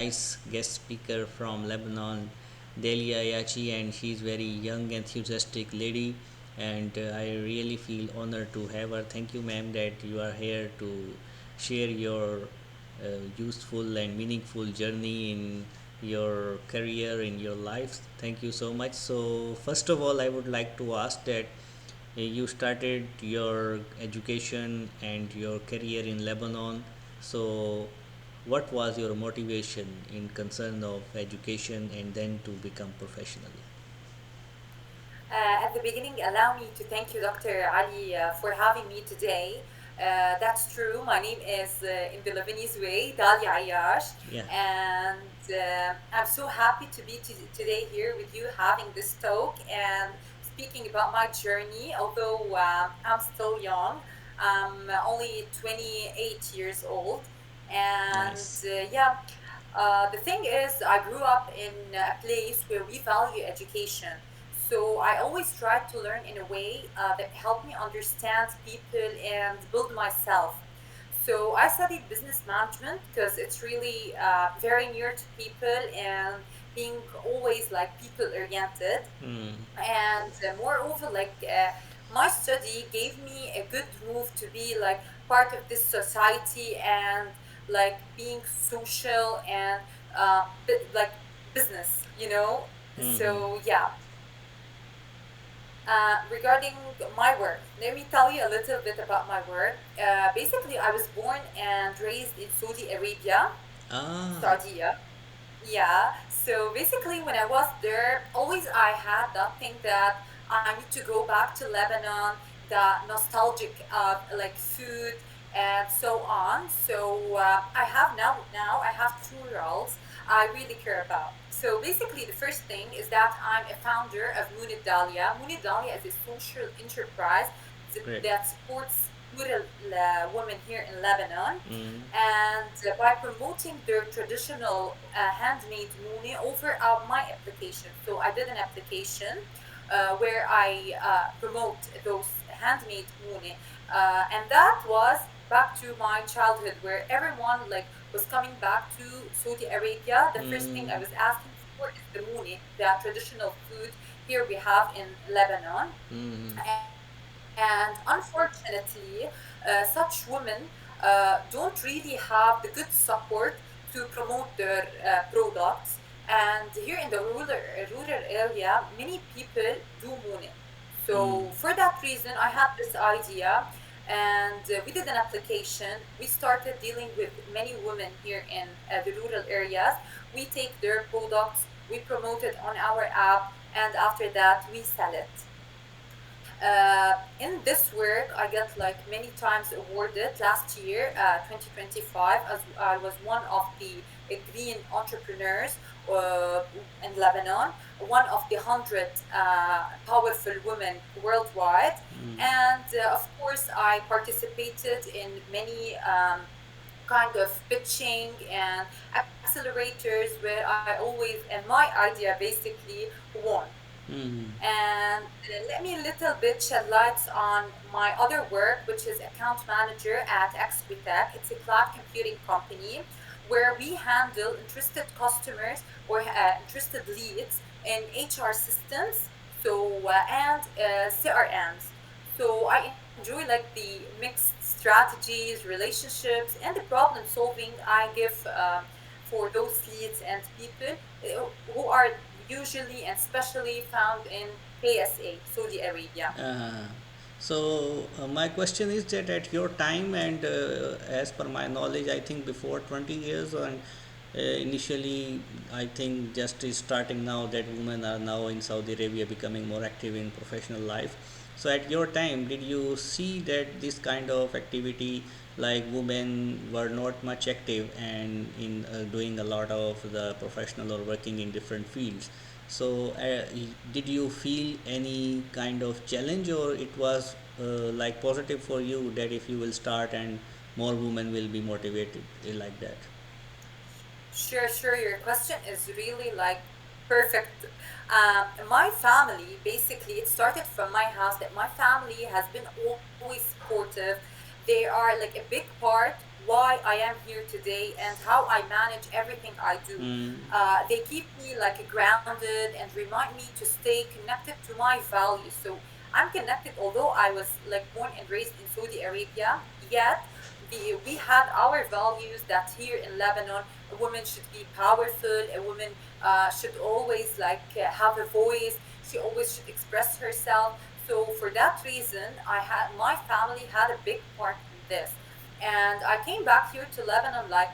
nice guest speaker from Lebanon, Dalia Ayache, and she's very young, enthusiastic lady. And I really feel honored to have her. Thank you, ma'am, that you are here to share your useful and meaningful journey in your career, in your life. Thank you so much. So, first of all, I would like to ask that you started your education and your career in Lebanon. So, what was your motivation in concern of education and then to become professional? At the beginning, allow me to thank you, Dr. Ali, for having me today. That's true. My name is, in the Lebanese way, Dalia Ayache, Yeah. and I'm so happy to be today here with you having this talk and speaking about my journey. Although I'm still young, I'm only 28 years old, and Nice. yeah. The thing is, I grew up in a place where we value education. So I always tried to learn in a way that helped me understand people and build myself. So I studied business management because it's really very near to people and being always like people oriented. Mm. And moreover, my study gave me a good move to be like part of this society and like being social and like business, Mm-hmm. so yeah. Regarding my work, let me tell you a little bit about my work. Basically, I was born and raised in Saudi Arabia, Ah. Saudi. Yeah. So basically, when I was there, always I had that thing that I need to go back to Lebanon, that nostalgic like food and so on. So I have now I have two roles I really care about. So basically, the first thing is that I'm a founder of Munid Dalia. Munid Dalia is a social enterprise Great. that supports rural women here in Lebanon, Mm. and by promoting their traditional handmade muni over my application. So I did an application where I promote those handmade muni, and that was back to my childhood, where everyone like was coming back to Saudi Arabia. The first thing I Mm. was asking for is the muni, the traditional food here we have in Lebanon. Mm. And unfortunately, such women don't really have the good support to promote their products. And here in the rural area, many people do mooning. Mm. So for that reason, I had this idea, and we did an application. We started dealing with many women here in the rural areas. We take their products, we promote it on our app, and after that, we sell it. In this work, I got like many times awarded. Last year, 2025, as I was one of the green entrepreneurs uh, in Lebanon, one of the 100 powerful women worldwide. And of course, I participated in many kind of pitching and accelerators where I always, and my idea basically won. Mm. And let me a little bit shed lights on my other work, which is account manager at Exquitec. It's a cloud computing company where we handle interested customers or interested leads in HR systems, so and CRMs. So I enjoy like the mixed strategies, relationships, and the problem solving I give for those leads and people who are usually and specially found in KSA, Saudi Arabia. Uh, so my question is that at your time and as per my knowledge, I think before 20 years and initially, I think just is starting now that women are now in Saudi Arabia becoming more active in professional life. So at your time, did you see that this kind of activity like women were not much active and in doing a lot of the professional or working in different fields? So, did you feel any kind of challenge, or it was like positive for you that if you will start and more women will be motivated like that? Sure, sure. Your question is really like perfect. My family, basically, it started from my house that my family has been always supportive. They are like a big part. why I am here today and how I manage everything I do. Mm. They keep me like grounded and remind me to stay connected to my values. So I'm connected, although I was like born and raised in Saudi Arabia, yet we had our values that here in Lebanon, a woman should be powerful, a woman should always have a voice, she always should express herself. So for that reason, my family had a big part in this. And I came back here to Lebanon like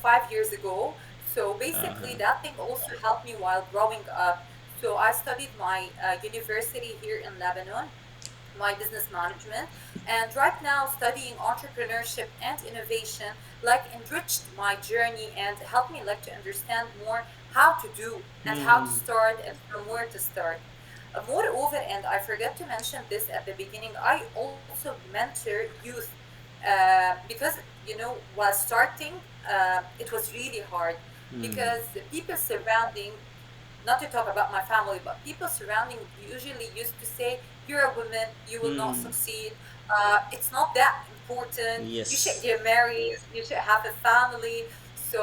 5 years ago. So basically, Uh-huh. that thing also helped me while growing up. So I studied my university here in Lebanon, my business management, and right now studying entrepreneurship and innovation like enriched my journey and helped me like to understand more how to do and how to Mm. start and from where to start. Moreover, and I forgot to mention this at the beginning, I also mentor youth because while starting, it was really hard Mm. because the people surrounding, not to talk about my family, but people surrounding usually used to say, "You're a woman, you will not Mm. succeed. It's not that important. You should Yes. get married. You should have a family." So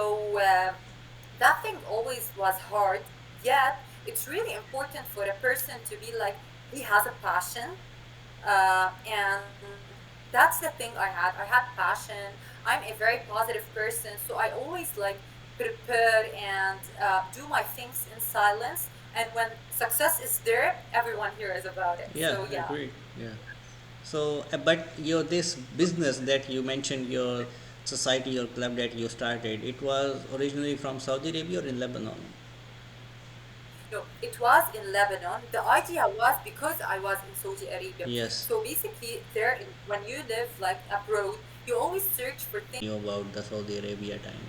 that thing always was hard. Yet it's really important for a person to be like he has a passion, and that's the thing I had. I had passion. I'm a very positive person, so I always like prepare and do my things in silence. And when success is there, everyone hears about it. Yeah, So yeah. agreed. Yeah. So, but your this business that you mentioned, your society or club that you started, it was originally from Saudi Arabia or in Lebanon? No, it was in Lebanon. The idea was because I was in Saudi Arabia. Yes. So basically, when you live like abroad, you always search for things. Knew about the Saudi Arabia time.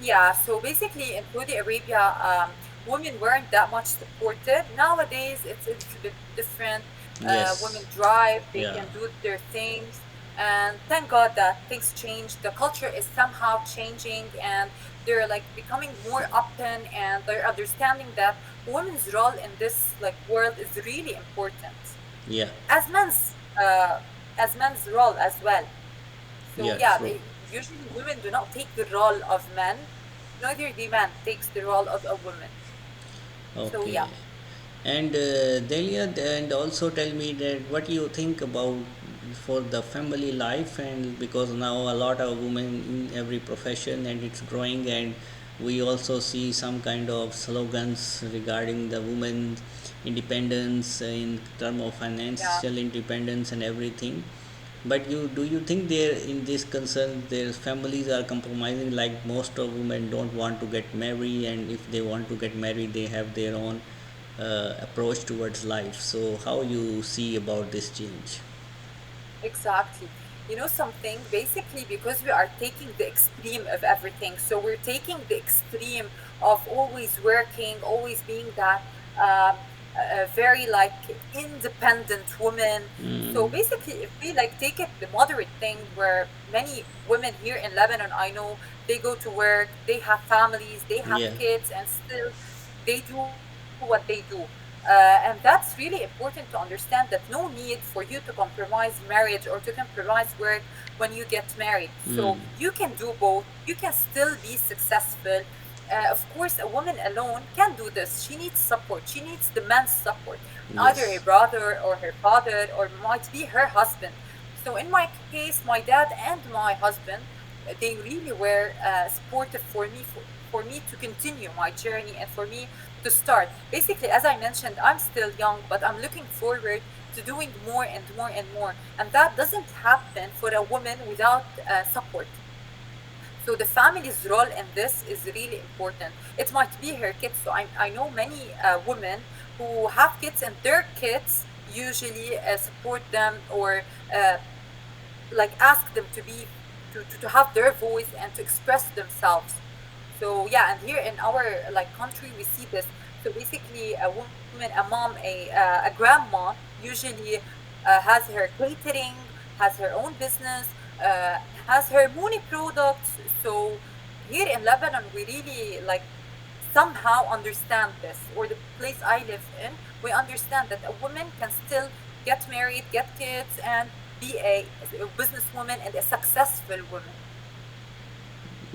Yeah, so basically in Saudi Arabia, women weren't that much supported. Nowadays, it's a little bit different. Women Yes. drive, they Yeah. can do their things. And thank God that things changed. The culture is somehow changing and they're like becoming more open and they're understanding that women's role in this like world is really important. Yeah. As men's uh, as men's role as well. So Yeah. yeah, True. usually women do not take the role of men, neither the man takes the role of a woman. So Okay. yeah. And Delia, and also tell me that what you think about for the family life, and because now a lot of women in every profession and it's growing, and we also see some kind of slogans regarding the women independence in term of Yeah. financial independence and everything. But you think there in this concern their families are compromising, like most of women don't want to get married, and if they want to get married they have their own approach towards life. So how you see about this change? Exactly. You know something? Basically, because we are taking the extreme of everything. So we're taking the extreme of always working, always being that a very like independent woman. Mm. So basically, if we like take it the moderate thing, where many women here in Lebanon, I know they go to work, they have families, they have Yeah. kids, and still they do what they do. And that's really important to understand that no need for you to compromise marriage or to compromise work when you get married. So Mm. you can do both. You can still be successful. Of course, a woman alone can do this. She needs support. She needs the man's support, either a Yes. brother or her father or might be her husband. So in my case, my dad and my husband, they really were supportive for me to continue my journey and for me to start. Basically, as I mentioned, I'm still young, but I'm looking forward to doing more and more and more. And that doesn't happen for a woman without support. So the family's role in this is really important. It might be her kids. So I know many women who have kids and their kids usually support them or like ask them to be to have their voice and to express themselves. So yeah, and here in our like country we see this. So basically a woman, a mom, a grandma usually has her catering, has her own business, has her money products. So here in Lebanon we really like somehow understand this, or the place I live in, we understand that a woman can still get married, get kids, and be a businesswoman and a successful woman.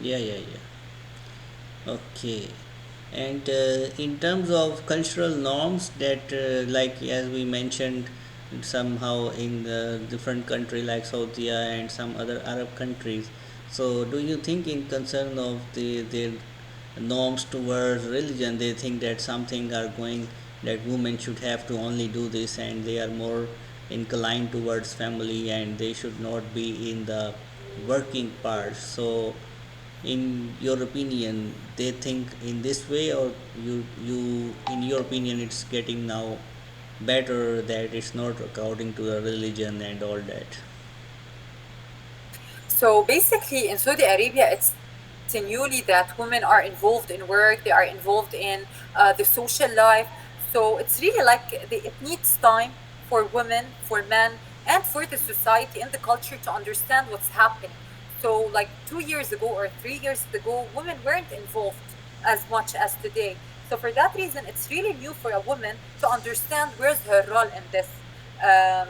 Yeah, yeah, yeah. Okay. And in terms of cultural norms, that like as we mentioned, somehow in the different country like Saudi and some other Arab countries. So, do you think in concern of their norms towards religion, they think that something are going that women should have to only do this, and they are more inclined towards family, and they should not be in the working part. So in your opinion they think in this way, or you in your opinion it's getting now better that it's not according to the religion and all that? So basically, in Saudi Arabia, it's newly that women are involved in work, they are involved in the social life. So it's really like it needs time for women, for men, and for the society and the culture to understand what's happening. So, like 2 years ago or 3 years ago, women weren't involved as much as today. So, for that reason, it's really new for a woman to understand where's her role in this. Um,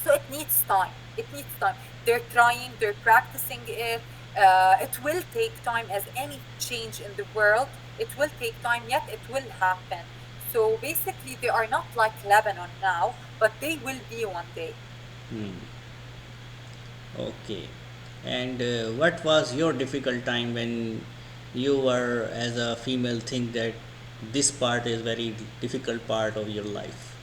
so it needs time, it needs time. They're trying, they're practicing it. It will take time, as any change in the world, it will take time, yet it will happen. So basically they are not like Lebanon now, but they will be one day. Hmm. Okay. And what was your difficult time when you were as a female think that this part is very difficult part of your life?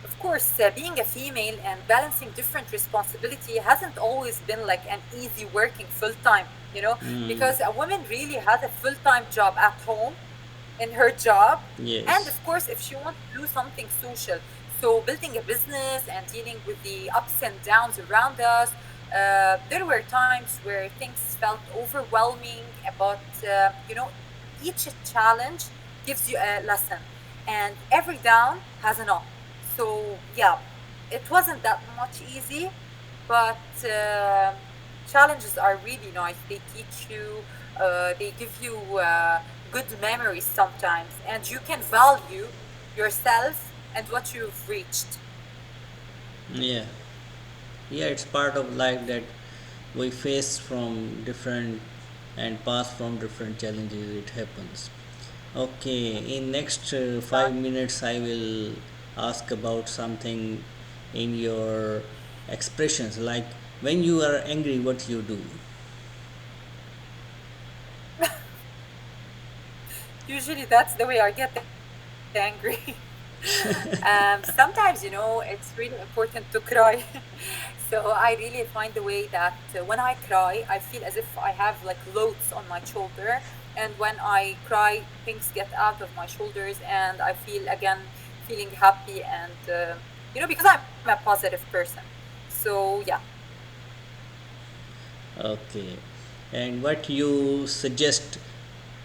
Of course, being a female and balancing different responsibility hasn't always been like an easy working full time, Hmm. because a woman really has a full time job at home in her job, and Yes. of course if she wants to do something social, so building a business and dealing with the ups and downs around us. There were times where things felt overwhelming, but each challenge gives you a lesson, and every down has an up. So yeah, it wasn't that much easy, but challenges are really nice. They teach you, they give you good memories sometimes, and you can value yourself and what you've reached. Yeah. Yeah, it's part of life that we face from different and pass from different challenges. It happens. Okay, in next 5 minutes I will ask about something in your expressions, like when you are angry what you do. Usually that's the way I get angry. Sometimes, it's really important to cry. So I really find the way that when I cry, I feel as if I have like loads on my shoulder. And when I cry, things get out of my shoulders, and I feel again feeling happy. And, because I'm a positive person. So, yeah. Okay, and what you suggest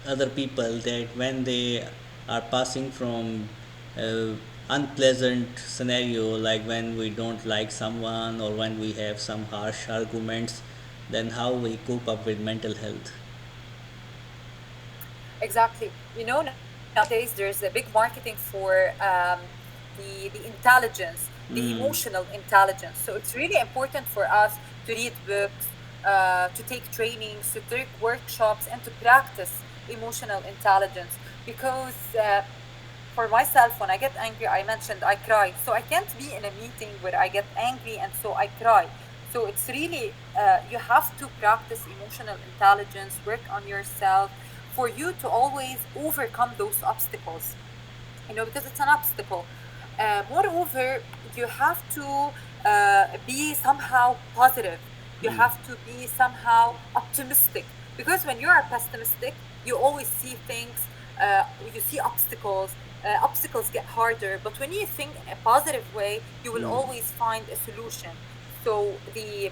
other people that when they are passing from uh, unpleasant scenario, like when we don't like someone or when we have some harsh arguments, then how we cope up with mental health? Exactly. Nowadays there's a big marketing for the intelligence, the Mm, emotional intelligence. So it's really important for us to read books, to take trainings, to take workshops, and to practice emotional intelligence. Because for myself, when I get angry, I mentioned I cry. So I can't be in a meeting where I get angry and so I cry. So it's really, you have to practice emotional intelligence, work on yourself for you to always overcome those obstacles, because it's an obstacle. Moreover, you have to be somehow positive. You have to be somehow optimistic, because when you are pessimistic, you always see things, you see obstacles. Obstacles get harder, but when you think in a positive way, you will always find a solution. So the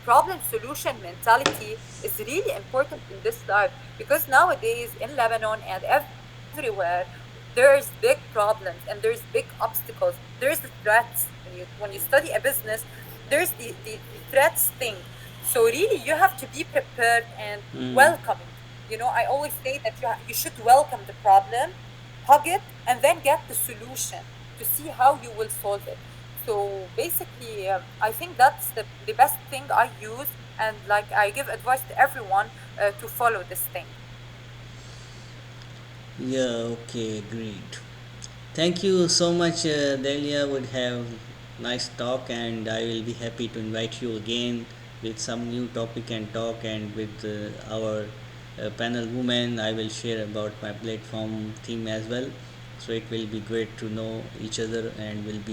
problem solution mentality is really important in this life, because nowadays in Lebanon and everywhere, there's big problems and there's big obstacles. There's the threats. When you study a business, there's the threats thing. So really you have to be prepared and mm, welcoming. I always say that you should welcome the problem, hug it, and then get the solution to see how you will solve it. So basically, I think that's the best thing I use, and like I give advice to everyone to follow this thing. Yeah, okay, agreed. Thank you so much, Delia. Would have nice talk, and I will be happy to invite you again with some new topic and talk, and with our panel women. I will share about my platform theme as well. So it will be great to know each other, and will be